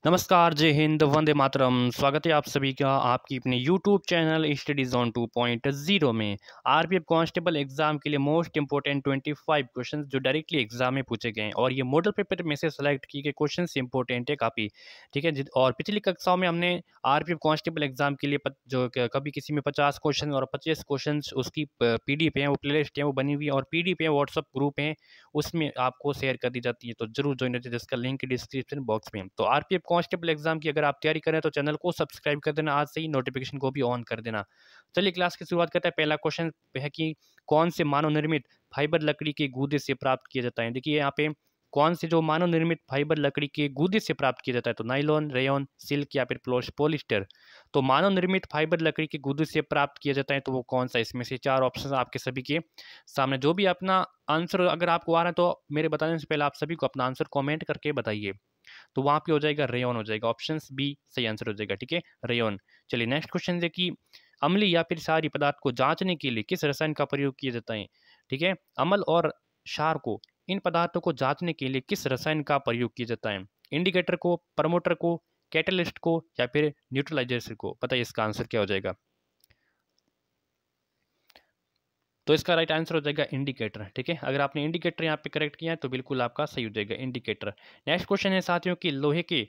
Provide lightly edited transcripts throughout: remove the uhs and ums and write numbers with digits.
नमस्कार, जय हिंद, वंदे मातरम। स्वागत है आप सभी का आपकी अपने यूट्यूब चैनल स्टडी जोन 2.0 में। आरपीएफ कांस्टेबल एग्जाम के लिए मोस्ट इंपोर्टेंट 25 क्वेश्चंस जो डायरेक्टली एग्जाम में पूछे गए हैं और ये मॉडल पेपर में से सेलेक्ट किए गए क्वेश्चंस इंपॉर्टेंट है काफ़ी। ठीक है और पिछली कक्षाओं में हमने आरपीएफ कांस्टेबल एग्जाम के लिए कभी किसी में 50 क्वेश्चन और 25 क्वेश्चन उसकी पीडीएफ है, वो प्लेलिस्ट है, वो बनी हुई है और पीडीएफ है, व्हाट्सअप ग्रुप है, उसमें आपको शेयर कर दी जाती है। तो जरूर ज्वाइन कीजिए, जिसका लिंक डिस्क्रिप्शन बॉक्स में। तो आरपीएफ कांस्टेबल एग्जाम की अगर आप तैयारी करें तो चैनल को सब्सक्राइब कर देना, आज से ही नोटिफिकेशन को भी ऑन कर देना। चलिए क्लास की शुरुआत करते हैं। पहला क्वेश्चन है कि कौन से मानव निर्मित फाइबर लकड़ी के गूदे से प्राप्त किया जाता है। देखिए यहाँ पे कौन से जो मानव निर्मित फाइबर लकड़ी के गूदे से प्राप्त किया जाता है, तो नाइलॉन, रेयन, सिल्क या फिर पॉलिस्टर। तो मानव निर्मित फाइबर लकड़ी के गूदे से प्राप्त किया जाता है तो वो कौन सा, इसमें से चार ऑप्शन आपके सभी के सामने। जो भी अपना आंसर अगर आपको आ रहा है तो मेरे बताने से पहले आप सभी को अपना आंसर कमेंट करके बताइए। तो वहां पे हो जाएगा रेयन, हो जाएगा ऑप्शन बी सही आंसर हो जाएगा। ठीक है, रेयन। चलिए नेक्स्ट क्वेश्चन है कि अम्लीय या फिर क्षारीय पदार्थ को जांचने के लिए किस रसायन का प्रयोग किया जाता है। ठीक है, अम्ल और क्षार को, इन पदार्थों को जांचने के लिए किस रसायन का प्रयोग किया जाता है। इंडिकेटर को, प्रमोटर को, कैटलिस्ट को या फिर न्यूट्रलाइजर को। बताइए इसका आंसर क्या हो जाएगा। तो इसका राइट आंसर हो जाएगा इंडिकेटर। ठीक है, अगर आपने इंडिकेटर यहाँ पे करेक्ट किया है तो बिल्कुल आपका सही हो जाएगा इंडिकेटर। नेक्स्ट क्वेश्चन है साथियों कि लोहे के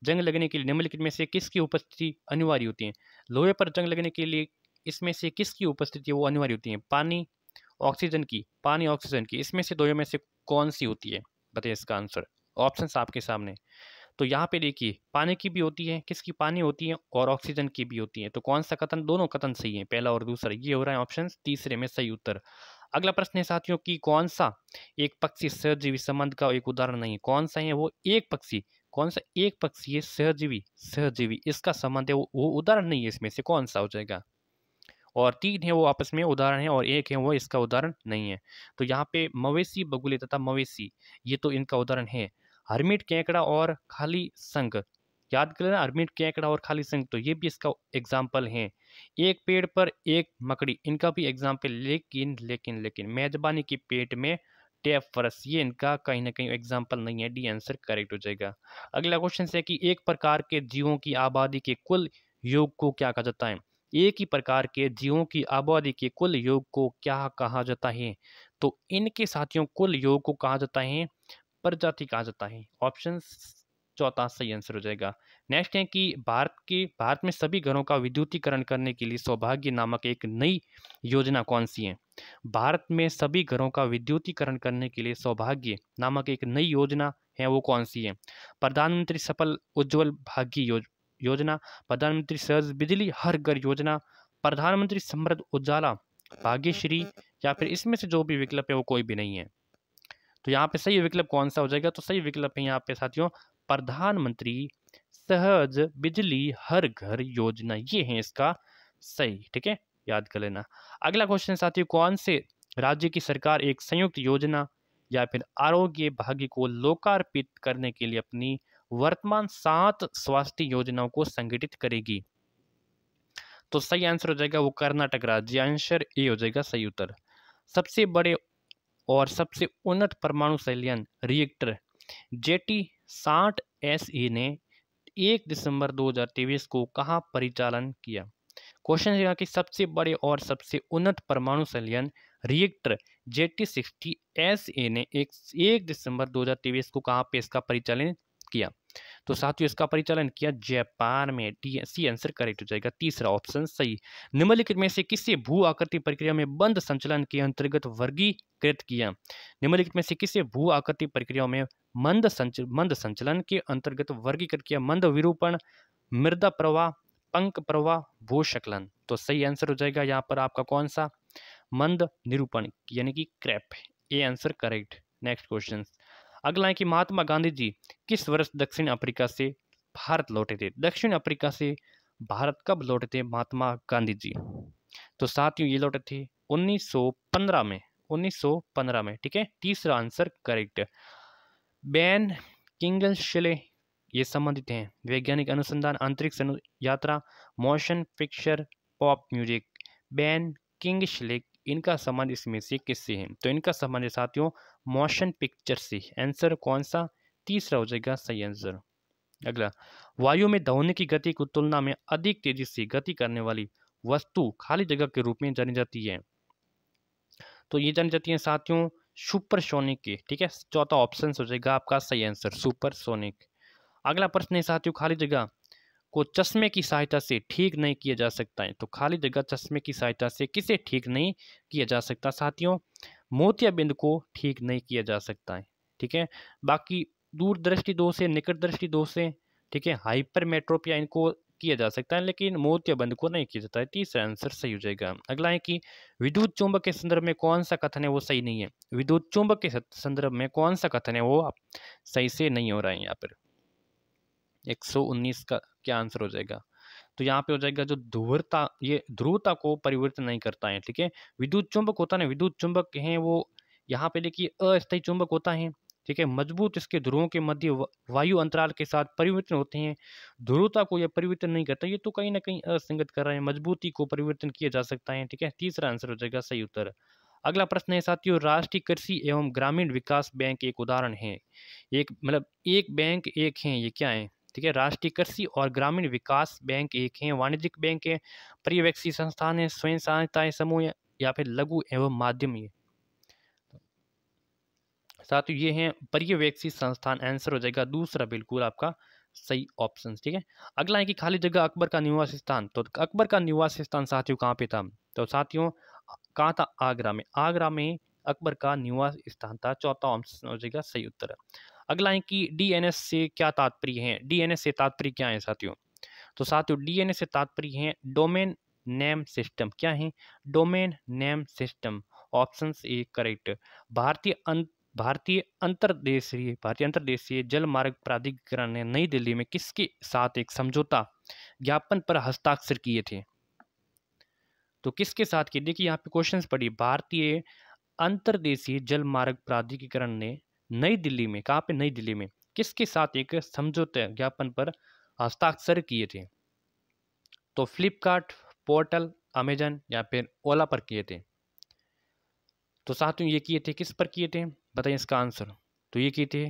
जंग लगने के लिए निम्नलिखित में से किसकी उपस्थिति अनिवार्य होती है। लोहे पर जंग लगने के लिए इसमें से किसकी उपस्थिति वो अनिवार्य होती है। पानी, ऑक्सीजन की, पानी ऑक्सीजन की, इसमें से दो में से कौन सी होती है। बताइए इसका आंसर। ऑप्शन आपके सामने। तो यहाँ पे देखिए पानी की भी होती है, किसकी, पानी होती है और ऑक्सीजन की भी होती है। तो कौन सा कथन, दोनों कथन सही है, पहला और दूसरा। ये हो रहा है ऑप्शन तीसरे में सही उत्तर। अगला प्रश्न है साथियों कि कौन सा एक पक्षी सहजीवी संबंध का एक उदाहरण नहीं है। कौन सा है वो एक पक्षी, कौन सा एक पक्षी है सहजीवी, सहजीवी इसका संबंध है वो उदाहरण नहीं है, इसमें से कौन सा हो जाएगा। और तीन है वो आपस में उदाहरण है और एक है वो इसका उदाहरण नहीं है। तो यहाँ पे मवेशी, बगुले तथा मवेशी, ये तो इनका उदाहरण है। हरमिट, केकड़ा और खाली संघ, याद कर लेना, हरमिट, केकड़ा और खाली संघ, तो ये भी इसका एग्जाम्पल है। एक पेड़ पर एक मकड़ी, इनका भी एग्जाम्पल। लेकिन लेकिन लेकिन मेजबानी की पेट में टैप फरस, ये इनका कहीं ना कहीं एग्जाम्पल नहीं है। डी आंसर करेक्ट हो जाएगा। अगला क्वेश्चन है कि एक प्रकार के जीवों की आबादी के कुल योग को क्या कहा जाता है। एक ही प्रकार के जीवों की आबादी के कुल योग को क्या कहा जाता है। तो इनके साथियों कुल योग को कहा जाता है प्रजाति कहा जाता है। ऑप्शन चौथा सही आंसर हो जाएगा। नेक्स्ट है कि भारत में सभी घरों का विद्युतीकरण करने के लिए सौभाग्य नामक एक नई योजना कौन सी है। भारत में सभी घरों का विद्युतीकरण करने के लिए सौभाग्य नामक एक नई योजना है, वो कौन सी है। प्रधानमंत्री सफल उज्ज्वल भाग्य योजना, प्रधानमंत्री सहज बिजली हर घर योजना, प्रधानमंत्री समृद्ध उजाला, भाग्यश्री, या फिर इसमें से जो भी विकल्प है वो कोई भी नहीं है। तो यहाँ पे सही विकल्प कौन सा हो जाएगा। तो सही विकल्प है यहाँ पे साथियों प्रधानमंत्री सहज बिजली हर घर योजना, ये है इसका सही। ठीक है, याद कर लेना। अगला क्वेश्चन साथियों, कौन से राज्य की सरकार एक संयुक्त योजना या फिर आरोग्य भाग्य को लोकार्पित करने के लिए अपनी वर्तमान 7 स्वास्थ्य योजनाओं को संगठित करेगी। तो सही आंसर हो जाएगा वो कर्नाटक राज्य, आंसर ए हो जाएगा सही उत्तर। सबसे बड़े और सबसे उन्नत परमाणु संयंत्र रिएक्टर JT-60SE ने 1 दिसंबर 2023 को कहाँ परिचालन किया। क्वेश्चन है कि सबसे बड़े और सबसे उन्नत परमाणु संयंत्र रिएक्टर JT-60SE ने 1 दिसंबर 2023 को कहाँ पे इसका परिचालन किया। तो साथियों इसका परिचालन किया जापान में। डी सी आंसर करेक्ट हो जाएगा, तीसरा ऑप्शन सही। निम्नलिखित में से किसे भू आकृति प्रक्रिया में बंद संचलन के अंतर्गत वर्गीकृत किया। निम्नलिखित में से किसे भू आकृति प्रक्रियाओं में मंद संचलन के अंतर्गत वर्गीकृत किया। मंद विरूपण, मृदा प्रवाह, पंख प्रवाह, भूस्खलन। तो सही आंसर हो जाएगा यहाँ पर आपका कौन सा, मंद निरूपण यानी कि क्रैप। A answer correct. Next question अगला है कि महात्मा गांधी जी किस वर्ष दक्षिण अफ्रीका से भारत लौटे थे। दक्षिण अफ्रीका से भारत कब लौटे थे महात्मा गांधी जी। तो साथियों ये लौटे थे 1915 में, 1915 में। ठीक है, तीसरा आंसर करेक्ट। बैन किंगस्ले ये संबंधित हैं वैज्ञानिक अनुसंधान, अंतरिक्ष यात्रा, motion picture, pop music. Ban Kingsley इनका संबंध इसमें से किससे है। तो इनका संबंध है साथियों मोशन पिक्चर से। आंसर कौन सा, तीसरा हो जाएगा सही आंसर। अगला, वायु में ध्वनि की गति की तुलना में अधिक तेजी से गति करने वाली वस्तु खाली जगह के रूप में जानी जाती है। तो ये जानी जाती है साथियों सुपरसोनिक की। ठीक है, चौथा ऑप्शन हो जाएगा आपका सही आंसर, सुपरसोनिक। अगला प्रश्न है साथियों, खाली जगह को चश्मे की सहायता से ठीक नहीं किया जा सकता है। तो खाली जगह चश्मे की सहायता से किसे ठीक नहीं किया जा सकता साथियों? मोतियाबिंद को ठीक नहीं किया जा सकता है। ठीक है, बाकी दूरदृष्टि दोष से, निकट दृष्टि दोष से, ठीक है, हाइपरमेट्रोपिया इनको किया जा सकता है, लेकिन मोतियाबिंद को नहीं किया जाता है। तीसरा आंसर सही हो जाएगा। अगला है कि विद्युत चुंबक के संदर्भ में कौन सा कथन है वो सही नहीं है। विद्युत चुंबक के संदर्भ में कौन सा कथन है वो सही से नहीं हो रहा है। यहाँ पर 119 का क्या आंसर हो जाएगा? तो यहाँ पे हो जाएगा जो ध्रुवता, ये ध्रुवता को परिवर्तन नहीं करता है। ठीक है, विद्युत चुंबक होता है ना, विद्युत चुंबक हैं वो यहाँ पे देखिए अस्थायी चुंबक होता है। ठीक है, मजबूत इसके ध्रुवों के मध्य वायु अंतराल के साथ परिवर्तन होते हैं। ध्रुवता को यह परिवर्तन नहीं करता, ये तो कहीं ना कहीं असंगत कर रहा है। मजबूती को परिवर्तन किया जा सकता है। ठीक है, तीसरा आंसर हो जाएगा सही उत्तर। अगला प्रश्न है साथियों, राष्ट्रीय कृषि एवं ग्रामीण विकास बैंक एक उदाहरण है। एक मतलब एक बैंक एक है, ये क्या है? ठीक है, राष्ट्रीय कृषि और ग्रामीण विकास बैंक एक है, वाणिज्यिक बैंक है, पर्यवेक्षी संस्थान है, स्वयं सहायता समूह या फिर लघु एवं माध्यम। ये साथियों ये हैं पर्यवेक्षी संस्थान। आंसर हो जाएगा दूसरा बिल्कुल आपका सही ऑप्शन। ठीक है, अगला है कि खाली जगह अकबर का निवास स्थान। तो अकबर का निवास स्थान साथियों कहाँ पे था? तो साथियों कहाँ था? आगरा में। आगरा में अकबर का निवास स्थान था। चौथा ऑप्शन हो जाएगा सही उत्तर। अगला है कि डीएनएस से क्या तात्पर्य है? डीएनएस से तात्पर्य क्या है साथियों? तो साथियों डीएनएस से तात्पर्य है डोमेन नेम सिस्टम। क्या है? Domain name system. Option A correct. भारतीय अंतर्देशीय जल मार्ग प्राधिकरण ने नई दिल्ली में किसके साथ एक समझौता ज्ञापन पर हस्ताक्षर किए थे? तो किसके साथ किए? देखिए यहाँ पे क्वेश्चंस पढ़िए। भारतीय अंतर्देशीय जल मार्ग प्राधिकरण ने नई दिल्ली में, कहाँ पे? नई दिल्ली में किसके साथ एक समझौता ज्ञापन पर हस्ताक्षर किए थे? तो फ्लिपकार्ट, पोर्टल, अमेजन या फिर ओला पर किए थे। तो साथियों ये किए थे, किस पर किए थे बताइए इसका आंसर? तो ये किए थे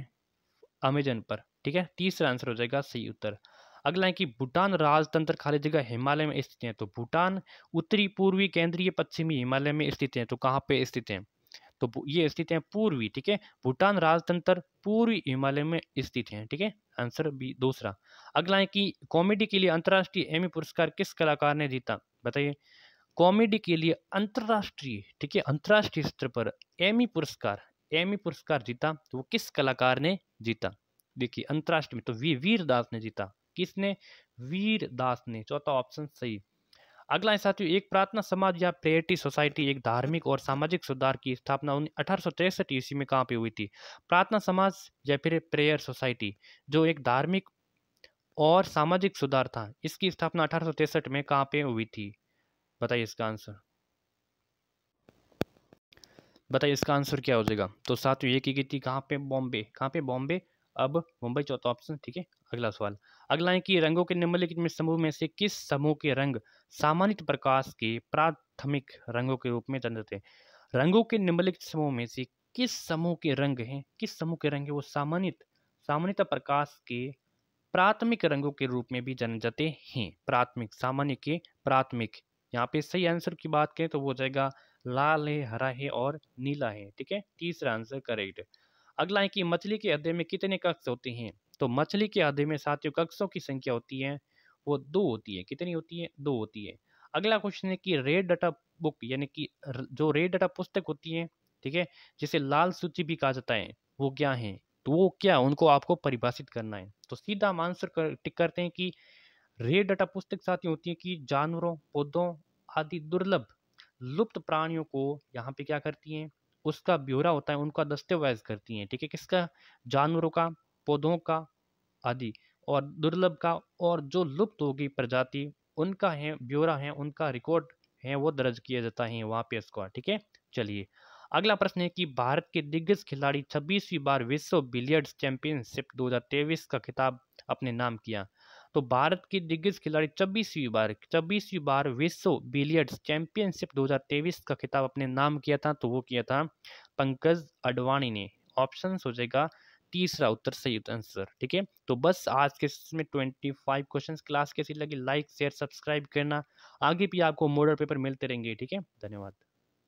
अमेजन पर। ठीक है, तीसरा आंसर हो जाएगा सही उत्तर। अगला है कि भूटान राजतंत्र खाली जगह हिमालय में स्थित है। तो भूटान उत्तरी, पूर्वी, केंद्रीय, पश्चिमी हिमालय में स्थित है। तो कहाँ पे स्थित है? तो ये स्थित है पूर्वी। ठीक है, भूटान राजतंत्र पूर्वी हिमालय में स्थित है। ठीक है, आंसर बी दूसरा। अगला है कि कॉमेडी के लिए अंतर्राष्ट्रीय एमी पुरस्कार किस कलाकार ने जीता? बताइए, कॉमेडी के लिए अंतर्राष्ट्रीय, ठीक है, अंतर्राष्ट्रीय स्तर पर एमी पुरस्कार जीता, तो वो किस कलाकार ने जीता? देखिए अंतर्राष्ट्रीय में तो वीरदास ने जीता। किसने? वीरदास ने। चौथा ऑप्शन सही। अगला है साथियों, एक प्रार्थना समाज या प्रेयरिटी सोसाइटी एक धार्मिक और सामाजिक सुधार की स्थापना 1863 ईस्वी में कहाँ पे हुई थी? प्रार्थना समाज या फिर प्रेयर सोसाइटी, जो एक धार्मिक और सामाजिक सुधार था, इसकी स्थापना 1863 में कहाँ पे हुई थी? बताइए इसका आंसर। बताइए इसका आंसर क्या हो जाएगा? तो साथियों ये की थी कहाँ पे? बॉम्बे। कहाँ पे? बॉम्बे। अब मुंबई चौथा ऑप्शन। ठीक है, अगला सवाल। अगला है कि रंगों के निम्नलिखित में समूह में से किस समूह के रंग सामान्य प्रकाश के प्राथमिक रंगों के रूप में जाने जाते हैं? रंगों के निम्नलिखित समूह में से किस समूह के रंग हैं, किस समूह के रंग है वो सामान्यतः प्रकाश के प्राथमिक रंगों के रूप में भी जाने जाते हैं? प्राथमिक, सामान्य के प्राथमिक। यहाँ पे सही आंसर की बात करें तो वो हो जाएगा लाल है, हरा है और नीला है। ठीक है, तीसरा आंसर करेक्ट। अगला है कि मछली के हृदय में कितने कक्ष होते हैं? तो मछली के हृदय में साथियों कक्षों की संख्या होती है वो 2 होती है। कितनी होती है? 2 होती है। अगला क्वेश्चन है कि रेड डाटा बुक यानी कि जो रेड डाटा पुस्तक होती है, ठीक है, जिसे लाल सूची भी कहा जाता है, वो क्या है? तो वो क्या, उनको आपको परिभाषित करना है। तो सीधा हम आंसर टिक करते हैं कि रेड डाटा पुस्तक साथियों होती है कि जानवरों, पौधों आदि दुर्लभ लुप्त प्राणियों को यहाँ पे क्या करती हैं? उसका ब्यौरा होता है, उनका दस्तावेज करती हैं। ठीक है, किसका? जानवरों का, पौधों का आदि, और दुर्लभ का, और जो लुप्त होगी प्रजाति उनका है ब्यौरा है, उनका रिकॉर्ड है वो दर्ज किया जाता है वहाँ पे स्क्वाड। ठीक है, चलिए अगला प्रश्न है कि भारत के दिग्गज खिलाड़ी 26वीं बार विश्व बिलियर्ड्स चैंपियनशिप 2023 का खिताब अपने नाम किया। तो भारत के दिग्गज खिलाड़ी 26वीं बार विश्व बिलियर्ड्स चैंपियनशिप 2023 का खिताब अपने नाम किया था, तो वो किया था पंकज अडवाणी ने। ऑप्शन हो जाएगा तीसरा उत्तर सही आंसर। ठीक है, तो बस आज के इसमें 25 क्वेश्चंस। क्लास कैसी लगी, लाइक शेयर सब्सक्राइब करना। आगे भी आपको मॉडल पेपर मिलते रहेंगे। ठीक है, धन्यवाद।